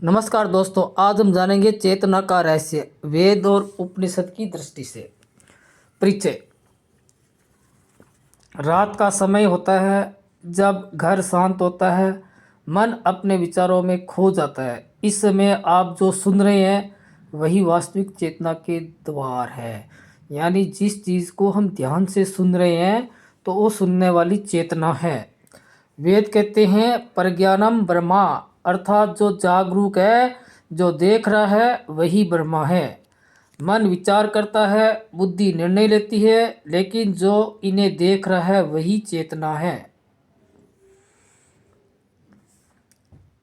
नमस्कार दोस्तों, आज हम जानेंगे चेतना का रहस्य वेद और उपनिषद की दृष्टि से। परिचय। रात का समय होता है, जब घर शांत होता है, मन अपने विचारों में खो जाता है। इस समय आप जो सुन रहे हैं वही वास्तविक चेतना के द्वार है। यानी जिस चीज़ को हम ध्यान से सुन रहे हैं तो वो सुनने वाली चेतना है। वेद कहते हैं प्रज्ञानम ब्रह्मा, अर्थात जो जागरूक है, जो देख रहा है वही ब्रह्मा है। मन विचार करता है, बुद्धि निर्णय लेती है, लेकिन जो इन्हें देख रहा है वही चेतना है।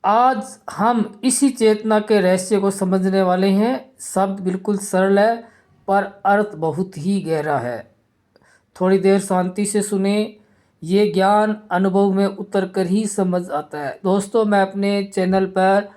आज हम इसी चेतना के रहस्य को समझने वाले हैं। शब्द बिल्कुल सरल है पर अर्थ बहुत ही गहरा है। थोड़ी देर शांति से सुने, ये ज्ञान अनुभव में उतर कर ही समझ आता है। दोस्तों, मैं अपने चैनल पर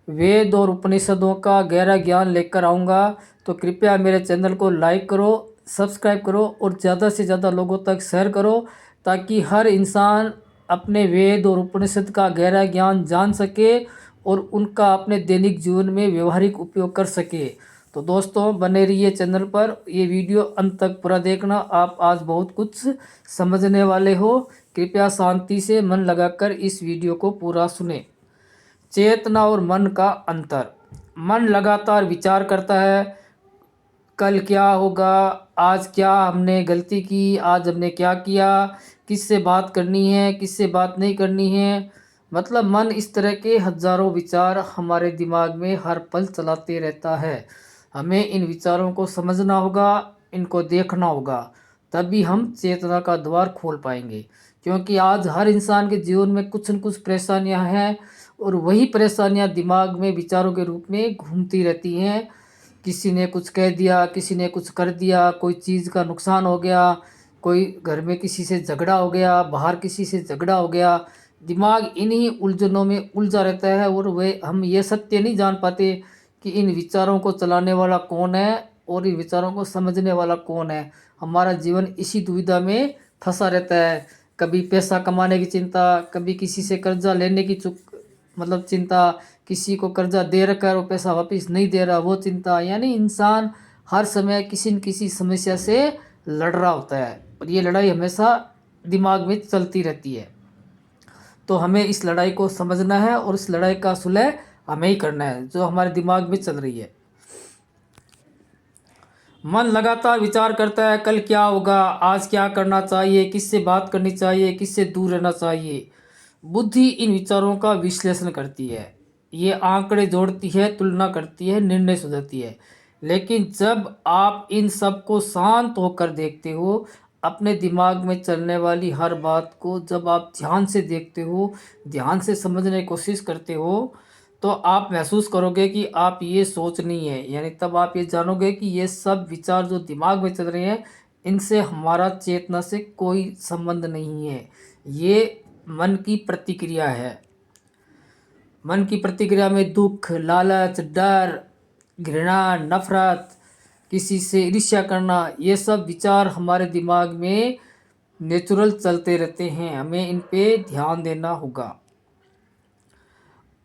वेद और उपनिषदों का गहरा ज्ञान लेकर आऊँगा, तो कृपया मेरे चैनल को लाइक करो, सब्सक्राइब करो और ज़्यादा से ज़्यादा लोगों तक शेयर करो, ताकि हर इंसान अपने वेद और उपनिषद का गहरा ज्ञान जान सके और उनका अपने दैनिक जीवन में व्यवहारिक उपयोग कर सके। तो दोस्तों, बने रहिए चैनल पर, ये वीडियो अंत तक पूरा देखना। आप आज बहुत कुछ समझने वाले हो। कृपया शांति से मन लगाकर इस वीडियो को पूरा सुने। चेतना और मन का अंतर। मन लगातार विचार करता है, कल क्या होगा, आज क्या हमने गलती की, आज हमने क्या किया, किससे बात करनी है, किससे बात नहीं करनी है। मतलब मन इस तरह के हजारों विचार हमारे दिमाग में हर पल चलाते रहता है। हमें इन विचारों को समझना होगा, इनको देखना होगा, तभी हम चेतना का द्वार खोल पाएंगे। क्योंकि आज हर इंसान के जीवन में कुछ न कुछ परेशानियां हैं और वही परेशानियां दिमाग में विचारों के रूप में घूमती रहती हैं। किसी ने कुछ कह दिया, किसी ने कुछ कर दिया, कोई चीज़ का नुकसान हो गया, कोई घर में किसी से झगड़ा हो गया, बाहर किसी से झगड़ा हो गया। दिमाग इन्हीं उलझनों में उलझा रहता है और वे हम ये सत्य नहीं जान पाते कि इन विचारों को चलाने वाला कौन है और इन विचारों को समझने वाला कौन है। हमारा जीवन इसी दुविधा में फंसा रहता है। कभी पैसा कमाने की चिंता, कभी किसी से कर्जा लेने की मतलब चिंता, किसी को कर्जा दे रखा है वो पैसा वापस नहीं दे रहा वो चिंता। यानी इंसान हर समय किसी न किसी समस्या से लड़ रहा होता है और ये लड़ाई हमेशा दिमाग में चलती रहती है। तो हमें इस लड़ाई को समझना है और इस लड़ाई का सुलह हमें ही करना है जो हमारे दिमाग में चल रही है। मन लगातार विचार करता है, कल क्या होगा, आज क्या करना चाहिए, किससे बात करनी चाहिए, किससे दूर रहना चाहिए। बुद्धि इन विचारों का विश्लेषण करती है, ये आंकड़े जोड़ती है, तुलना करती है, निर्णय सुझाती है। लेकिन जब आप इन सब को शांत होकर देखते हो, अपने दिमाग में चलने वाली हर बात को जब आप ध्यान से देखते हो, ध्यान से समझने की कोशिश करते हो, तो आप महसूस करोगे कि आप ये सोच नहीं है। यानी तब आप ये जानोगे कि ये सब विचार जो दिमाग में चल रहे हैं, इनसे हमारा चेतना से कोई संबंध नहीं है। ये मन की प्रतिक्रिया है। मन की प्रतिक्रिया में दुख, लालच, डर, घृणा, नफरत, किसी से ईर्ष्या करना, ये सब विचार हमारे दिमाग में नेचुरल चलते रहते हैं। हमें इन पे ध्यान देना होगा।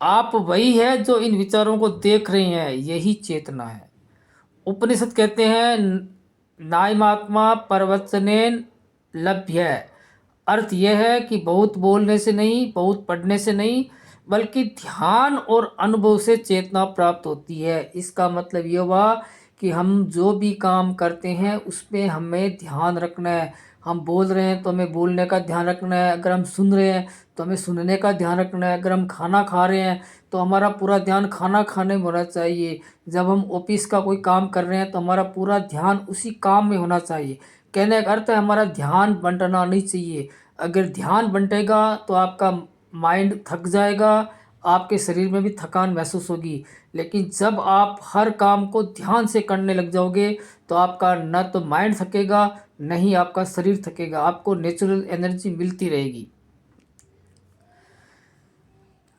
आप वही है जो इन विचारों को देख रहे हैं, यही चेतना है। उपनिषद कहते हैं नायमात्मा प्रवचनेन लभ्य। अर्थ यह है कि बहुत बोलने से नहीं, बहुत पढ़ने से नहीं, बल्कि ध्यान और अनुभव से चेतना प्राप्त होती है। इसका मतलब ये हुआ कि हम जो भी काम करते हैं उसमें हमें ध्यान रखना है। हम बोल रहे हैं तो हमें बोलने का ध्यान रखना है, अगर हम सुन रहे हैं तो हमें सुनने का ध्यान रखना है, अगर हम खाना खा रहे हैं तो हमारा पूरा ध्यान खाना खाने में होना चाहिए, जब हम ऑफिस का कोई काम कर रहे हैं तो हमारा पूरा ध्यान उसी काम में होना चाहिए। कहने का अर्थ है हमारा ध्यान बंटना नहीं चाहिए। अगर ध्यान बंटेगा तो आपका माइंड थक जाएगा, आपके शरीर में भी थकान महसूस होगी। लेकिन जब आप हर काम को ध्यान से करने लग जाओगे तो आपका न तो माइंड थकेगा, न ही आपका शरीर थकेगा, आपको नेचुरल एनर्जी मिलती रहेगी।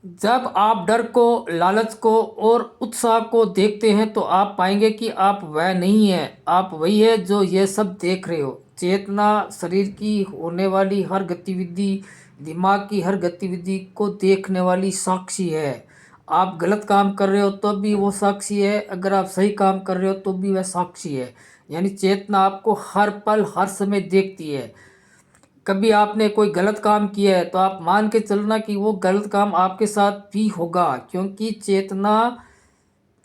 जब आप डर को, लालच को और उत्साह को देखते हैं तो आप पाएंगे कि आप वह नहीं है, आप वही है जो ये सब देख रहे हो। चेतना शरीर की होने वाली हर गतिविधि, दिमाग की हर गतिविधि को देखने वाली साक्षी है। आप गलत काम कर रहे हो तो भी वो साक्षी है, अगर आप सही काम कर रहे हो तो भी वह साक्षी है। यानी चेतना आपको हर पल हर समय देखती है। कभी आपने कोई गलत काम किया है तो आप मान के चलना कि वो गलत काम आपके साथ भी होगा, क्योंकि चेतना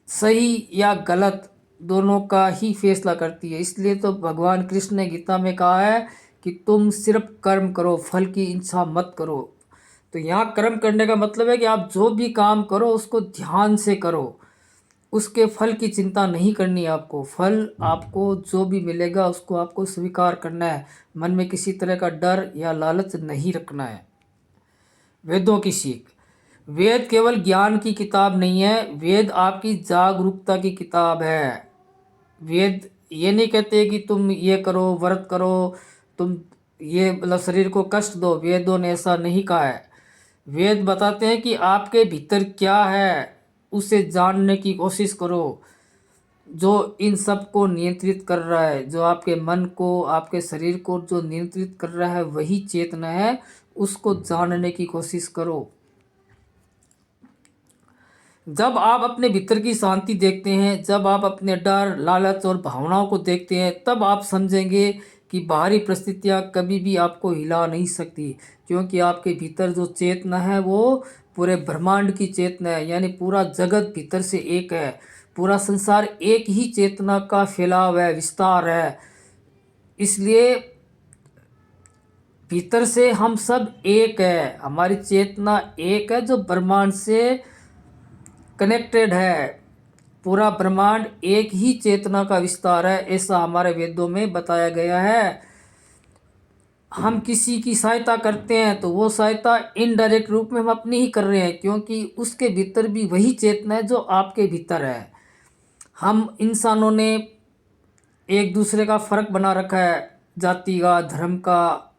सही या गलत दोनों का ही फैसला करती है। इसलिए तो भगवान कृष्ण ने गीता में कहा है कि तुम सिर्फ कर्म करो, फल की इच्छा मत करो। तो यहाँ कर्म करने का मतलब है कि आप जो भी काम करो उसको ध्यान से करो, उसके फल की चिंता नहीं करनी है आपको। फल आपको जो भी मिलेगा उसको आपको स्वीकार करना है, मन में किसी तरह का डर या लालच नहीं रखना है। वेदों की सीख। वेद केवल ज्ञान की किताब नहीं है, वेद आपकी जागरूकता की किताब है। वेद ये नहीं कहते कि तुम ये करो, व्रत करो, तुम ये मतलब शरीर को कष्ट दो, वेदों ने ऐसा नहीं कहा है। वेद बताते हैं कि आपके भीतर क्या है उसे जानने की कोशिश करो। जो इन सब को नियंत्रित कर रहा है, जो आपके मन को, आपके शरीर को जो नियंत्रित कर रहा है वही चेतना है, उसको जानने की कोशिश करो। जब आप अपने भीतर की शांति देखते हैं, जब आप अपने डर, लालच और भावनाओं को देखते हैं, तब आप समझेंगे कि बाहरी परिस्थितियाँ कभी भी आपको हिला नहीं सकती, क्योंकि आपके भीतर जो चेतना है वो पूरे ब्रह्मांड की चेतना है। यानी पूरा जगत भीतर से एक है, पूरा संसार एक ही चेतना का फैलाव है, विस्तार है। इसलिए भीतर से हम सब एक है, हमारी चेतना एक है जो ब्रह्मांड से कनेक्टेड है। पूरा ब्रह्मांड एक ही चेतना का विस्तार है, ऐसा हमारे वेदों में बताया गया है। हम किसी की सहायता करते हैं तो वो सहायता इनडायरेक्ट रूप में हम अपनी ही कर रहे हैं, क्योंकि उसके भीतर भी वही चेतना है जो आपके भीतर है। हम इंसानों ने एक दूसरे का फर्क बना रखा है, जाति का, धर्म का,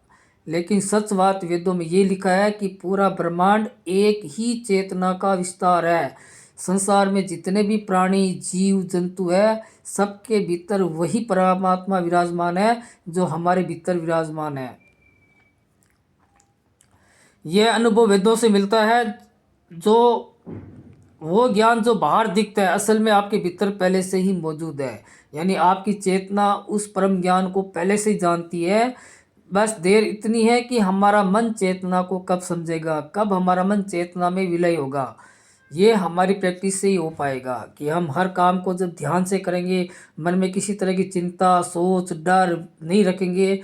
लेकिन सच बात वेदों में ये लिखा है कि पूरा ब्रह्मांड एक ही चेतना का विस्तार है। संसार में जितने भी प्राणी, जीव, जंतु है, सबके भीतर वही परमात्मा विराजमान है जो हमारे भीतर विराजमान है। यह अनुभव वेदों से मिलता है। जो वो ज्ञान जो बाहर दिखता है असल में आपके भीतर पहले से ही मौजूद है। यानी आपकी चेतना उस परम ज्ञान को पहले से ही जानती है। बस देर इतनी है कि हमारा मन चेतना को कब समझेगा, कब हमारा मन चेतना में विलय होगा। ये हमारी प्रैक्टिस से ही हो पाएगा कि हम हर काम को जब ध्यान से करेंगे, मन में किसी तरह की चिंता, सोच, डर नहीं रखेंगे,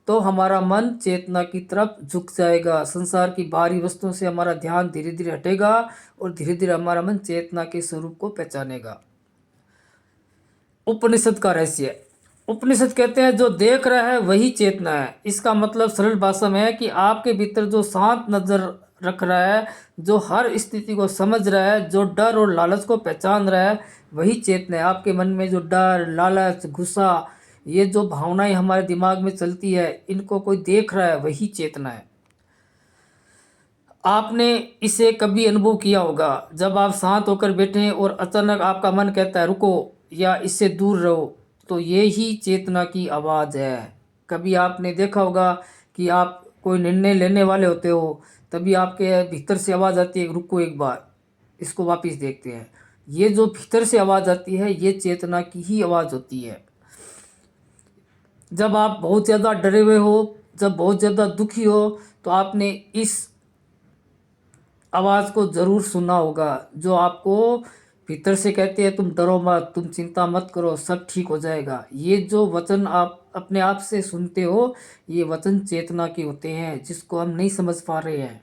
तो हमारा मन चेतना की तरफ झुक जाएगा। संसार की बाहरी वस्तुओं से हमारा ध्यान धीरे धीरे हटेगा और धीरे धीरे हमारा मन चेतना के स्वरूप को पहचानेगा। उपनिषद का रहस्य। उपनिषद कहते हैं जो देख रहा है वही चेतना है। इसका मतलब सरल भाषा में है कि आपके भीतर जो शांत नजर रख रहा है, जो हर स्थिति को समझ रहा है, जो डर और लालच को पहचान रहा है, वही चेतना है। आपके मन में जो डर, लालच, गुस्सा, ये जो भावनाएं हमारे दिमाग में चलती है, इनको कोई देख रहा है, वही चेतना है। आपने इसे कभी अनुभव किया होगा, जब आप शांत होकर बैठे हैं और अचानक आपका मन कहता है रुको या इससे दूर रहो, तो ये ही चेतना की आवाज़ है। कभी आपने देखा होगा कि आप कोई निर्णय लेने वाले होते हो, तभी आपके भीतर से आवाज़ आती है रुको एक बार, इसको वापस देखते हैं। ये जो भीतर से आवाज़ आती है ये चेतना की ही आवाज़ होती है। जब आप बहुत ज़्यादा डरे हुए हो, जब बहुत ज़्यादा दुखी हो, तो आपने इस आवाज़ को ज़रूर सुना होगा, जो आपको भीतर से कहते हैं तुम डरो मत, तुम चिंता मत करो, सब ठीक हो जाएगा। ये जो वचन आप अपने आप से सुनते हो, ये वचन चेतना के होते हैं, जिसको हम नहीं समझ पा रहे हैं।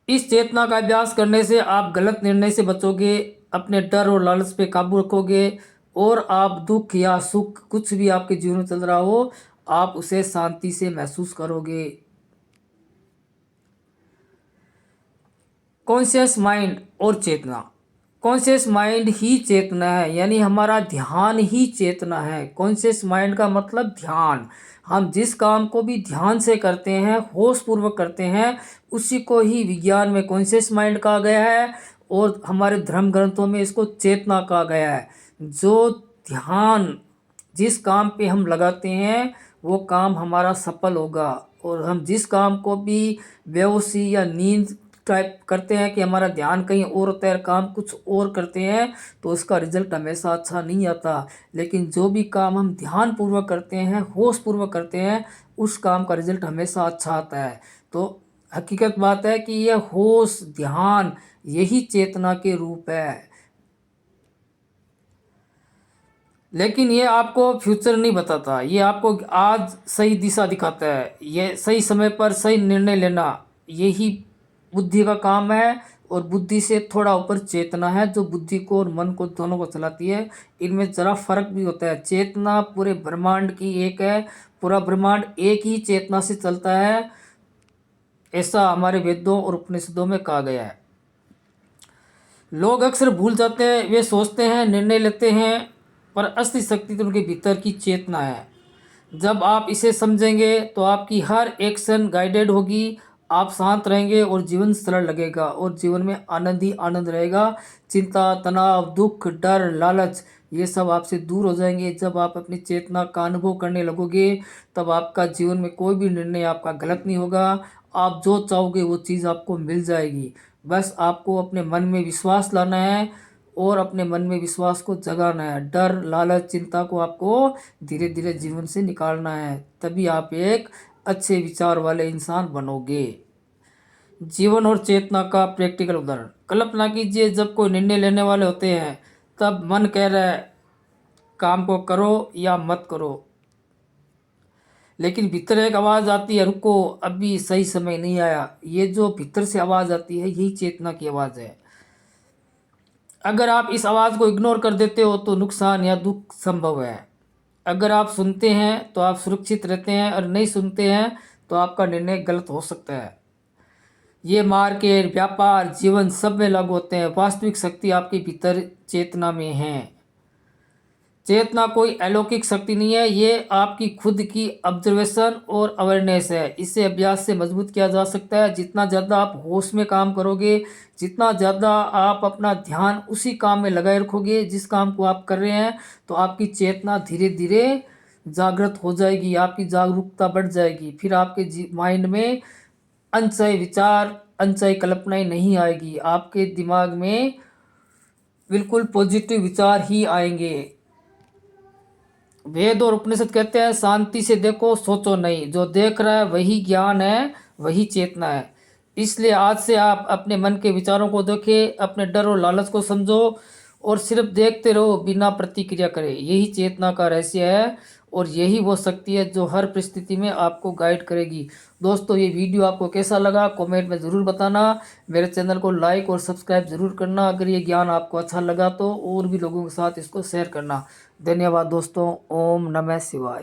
इस चेतना का अभ्यास करने से आप गलत निर्णय से बचोगे, अपने डर और लालच पे काबू रखोगे, और आप दुख या सुख कुछ भी आपके जीवन में चल रहा हो, आप उसे शांति से महसूस करोगे। कॉन्शियस माइंड और चेतना। कॉन्शियस माइंड ही चेतना है, यानी हमारा ध्यान ही चेतना है। कॉन्शियस माइंड का मतलब ध्यान। हम जिस काम को भी ध्यान से करते हैं, होश पूर्वक करते हैं, उसी को ही विज्ञान में कॉन्शियस माइंड कहा गया है और हमारे धर्म ग्रंथों में इसको चेतना कहा गया है। जो ध्यान जिस काम पे हम लगाते हैं वो काम हमारा सफल होगा, और हम जिस काम को भी बेहोशी या नींद टाइप करते हैं कि हमारा ध्यान कहीं और होता है, काम कुछ और करते हैं, तो उसका रिजल्ट हमेशा अच्छा नहीं आता। लेकिन जो भी काम हम ध्यानपूर्वक करते हैं, होशपूर्वक करते हैं, उस काम का रिजल्ट हमेशा अच्छा आता है। तो हकीकत बात है कि यह होश, ध्यान, यही चेतना के रूप है। लेकिन ये आपको फ्यूचर नहीं बताता, ये आपको आज सही दिशा दिखाता है। ये सही समय पर सही निर्णय लेना, यही बुद्धि का काम है। और बुद्धि से थोड़ा ऊपर चेतना है, जो बुद्धि को और मन को दोनों को चलाती है। इनमें ज़रा फर्क भी होता है। चेतना पूरे ब्रह्मांड की एक है, पूरा ब्रह्मांड एक ही चेतना से चलता है, ऐसा हमारे वेदों और उपनिषदों में कहा गया है। लोग अक्सर भूल जाते हैं, वे सोचते हैं, निर्णय लेते हैं, पर असली शक्ति तो उनके भीतर की चेतना है। जब आप इसे समझेंगे तो आपकी हर एक्शन गाइडेड होगी, आप शांत रहेंगे और जीवन सरल लगेगा और जीवन में आनंद ही आनंद रहेगा। चिंता, तनाव, दुख, डर, लालच, ये सब आपसे दूर हो जाएंगे। जब आप अपनी चेतना का अनुभव करने लगोगे, तब आपका जीवन में कोई भी निर्णय आपका गलत नहीं होगा। आप जो चाहोगे वो चीज़ आपको मिल जाएगी। बस आपको अपने मन में विश्वास लाना है और अपने मन में विश्वास को जगाना है। डर, लालच, चिंता को आपको धीरे धीरे जीवन से निकालना है, तभी आप एक अच्छे विचार वाले इंसान बनोगे। जीवन और चेतना का प्रैक्टिकल उदाहरण, कल्पना कीजिए जब कोई निर्णय लेने वाले होते हैं, तब मन कह रहा है काम को करो या मत करो, लेकिन भीतर एक आवाज़ आती है, रुको अभी सही समय नहीं आया। ये जो भीतर से आवाज़ आती है, यही चेतना की आवाज़ है। अगर आप इस आवाज़ को इग्नोर कर देते हो तो नुकसान या दुख संभव है। अगर आप सुनते हैं तो आप सुरक्षित रहते हैं, और नहीं सुनते हैं तो आपका निर्णय गलत हो सकता है। ये मार्केट, व्यापार, जीवन सब में लागू होते हैं। वास्तविक शक्ति आपके भीतर चेतना में है। चेतना कोई अलौकिक शक्ति नहीं है, ये आपकी खुद की ऑब्जर्वेशन और अवेयरनेस है। इसे अभ्यास से मजबूत किया जा सकता है। जितना ज़्यादा आप होश में काम करोगे, जितना ज़्यादा आप अपना ध्यान उसी काम में लगाए रखोगे जिस काम को आप कर रहे हैं, तो आपकी चेतना धीरे धीरे जागृत हो जाएगी, आपकी जागरूकता बढ़ जाएगी। फिर आपके माइंड में अनचाहे विचार, अनचाही कल्पनाएं नहीं आएगी। आपके दिमाग में बिल्कुल पॉजिटिव विचार ही आएंगे। वेद और उपनिषद कहते हैं, शांति से देखो, सोचो नहीं। जो देख रहा है वही ज्ञान है, वही चेतना है। इसलिए आज से आप अपने मन के विचारों को देखें, अपने डर और लालच को समझो और सिर्फ देखते रहो, बिना प्रतिक्रिया करे। यही चेतना का रहस्य है और यही वो शक्ति है जो हर परिस्थिति में आपको गाइड करेगी। दोस्तों, ये वीडियो आपको कैसा लगा कमेंट में ज़रूर बताना। मेरे चैनल को लाइक और सब्सक्राइब ज़रूर करना। अगर ये ज्ञान आपको अच्छा लगा तो और भी लोगों के साथ इसको शेयर करना। धन्यवाद दोस्तों। ओम नमः शिवाय।